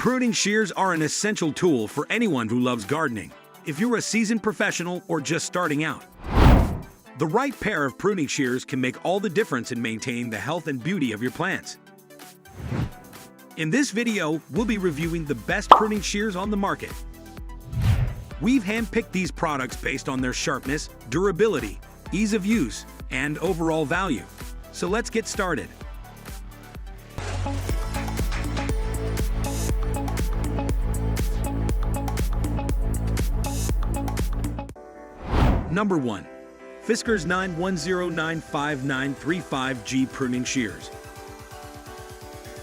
Pruning shears are an essential tool for anyone who loves gardening, if you're a seasoned professional or just starting out. The right pair of pruning shears can make all the difference in maintaining the health and beauty of your plants. In this video, we'll be reviewing the best pruning shears on the market. We've handpicked these products based on their sharpness, durability, ease of use, and overall value. So let's get started. Number 1. Fiskars 9109595G Pruning Shears.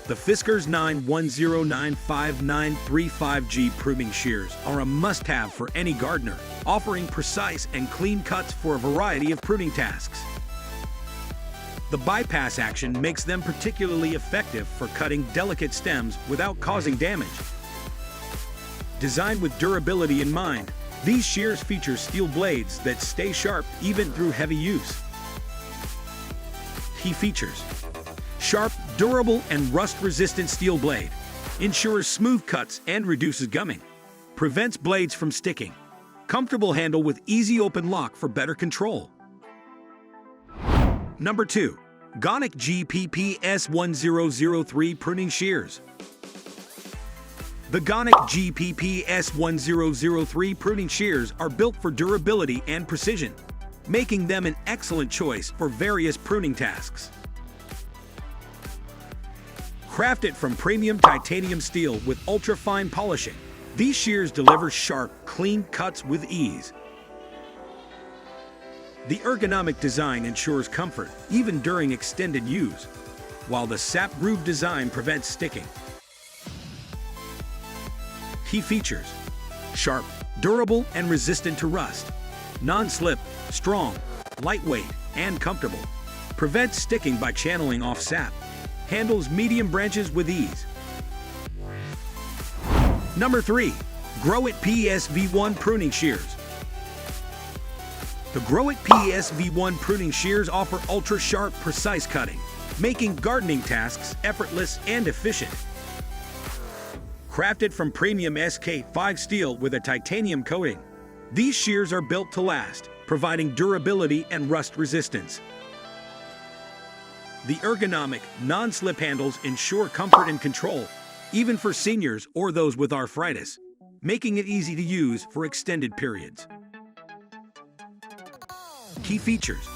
The Fiskars 9109595G pruning shears are a must-have for any gardener, offering precise and clean cuts for a variety of pruning tasks. The bypass action makes them particularly effective for cutting delicate stems without causing damage. Designed with durability in mind, these shears feature steel blades that stay sharp even through heavy use. Key features: sharp, durable, and rust-resistant steel blade. Ensures smooth cuts and reduces gumming. Prevents blades from sticking. Comfortable handle with easy open lock for better control. Number 2. Gonicc GPPS-1003 Pruning Shears. The Gonicc GPPS-1003 pruning shears are built for durability and precision, making them an excellent choice for various pruning tasks. Crafted from premium titanium steel with ultra-fine polishing, these shears deliver sharp, clean cuts with ease. The ergonomic design ensures comfort even during extended use, while the sap groove design prevents sticking. Key features: sharp, durable, and resistant to rust. Non-slip, strong, lightweight, and comfortable. Prevents sticking by channeling off sap. Handles medium branches with ease. Number 3. GrowiT PS-V1 Pruning Shears. The GrowiT PS-V1 pruning shears offer ultra-sharp, precise cutting, making gardening tasks effortless and efficient. Crafted from premium SK5 steel with a titanium coating, these shears are built to last, providing durability and rust resistance. The ergonomic, non-slip handles ensure comfort and control, even for seniors or those with arthritis, making it easy to use for extended periods. Key features: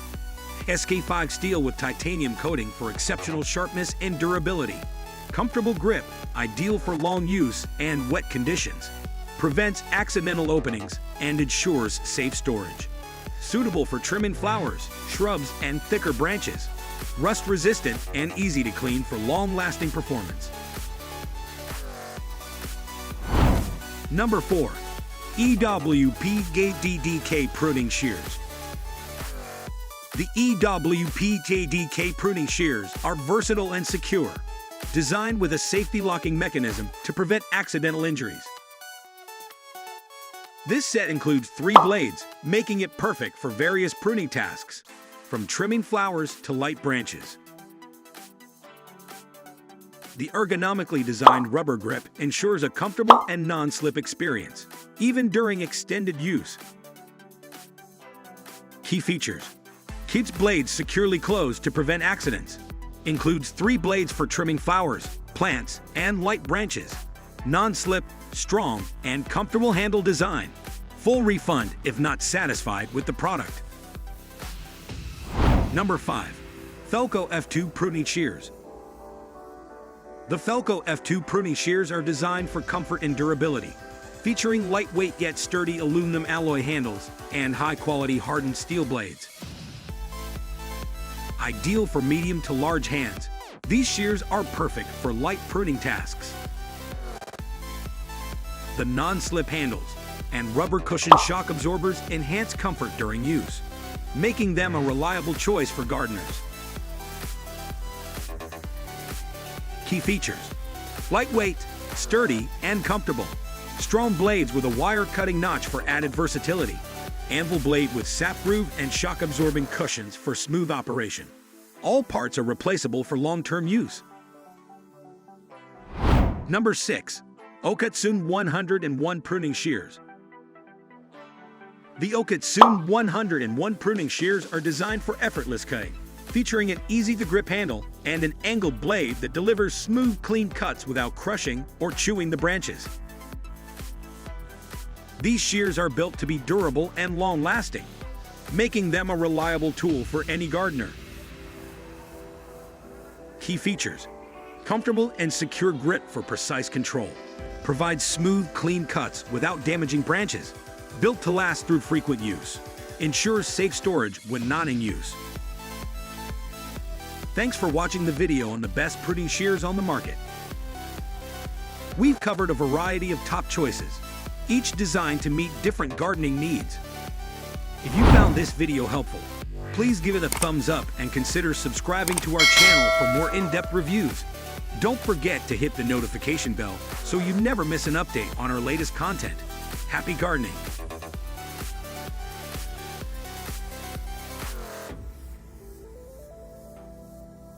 SK5 steel with titanium coating for exceptional sharpness and durability. Comfortable grip, ideal for long use and wet conditions. Prevents accidental openings and ensures safe storage. Suitable for trimming flowers, shrubs, and thicker branches. Rust-resistant and easy to clean for long-lasting performance. Number 4. EWPJDK Pruning Shears. The EWPJDK pruning shears are versatile and secure, designed with a safety locking mechanism to prevent accidental injuries. This set includes 3 blades, making it perfect for various pruning tasks, from trimming flowers to light branches. The ergonomically designed rubber grip ensures a comfortable and non-slip experience, even during extended use. Key features: keeps blades securely closed to prevent accidents. Includes 3 blades for trimming flowers, plants, and light branches. Non-slip, strong, and comfortable handle design. Full refund if not satisfied with the product. Number 5. FELCO F2 Pruning Shears. The FELCO F2 pruning shears are designed for comfort and durability, featuring lightweight yet sturdy aluminum alloy handles and high-quality hardened steel blades. Ideal for medium to large hands, these shears are perfect for light pruning tasks. The non-slip handles and rubber cushion shock absorbers enhance comfort during use, making them a reliable choice for gardeners. Key features: lightweight, sturdy, and comfortable. Strong blades with a wire-cutting notch for added versatility. Anvil blade with sap groove and shock-absorbing cushions for smooth operation. All parts are replaceable for long-term use. Number 6. Okatsune 101 Pruning Shears. The Okatsune 101 pruning shears are designed for effortless cutting, featuring an easy-to-grip handle and an angled blade that delivers smooth, clean cuts without crushing or chewing the branches. These shears are built to be durable and long-lasting, making them a reliable tool for any gardener. Key features: comfortable and secure grip for precise control. Provides smooth, clean cuts without damaging branches. Built to last through frequent use. Ensures safe storage when not in use. Thanks for watching the video on the best pruning shears on the market. We've covered a variety of top choices, each designed to meet different gardening needs. If you found this video helpful, please give it a thumbs up and consider subscribing to our channel for more in-depth reviews. Don't forget to hit the notification bell so you never miss an update on our latest content. Happy gardening!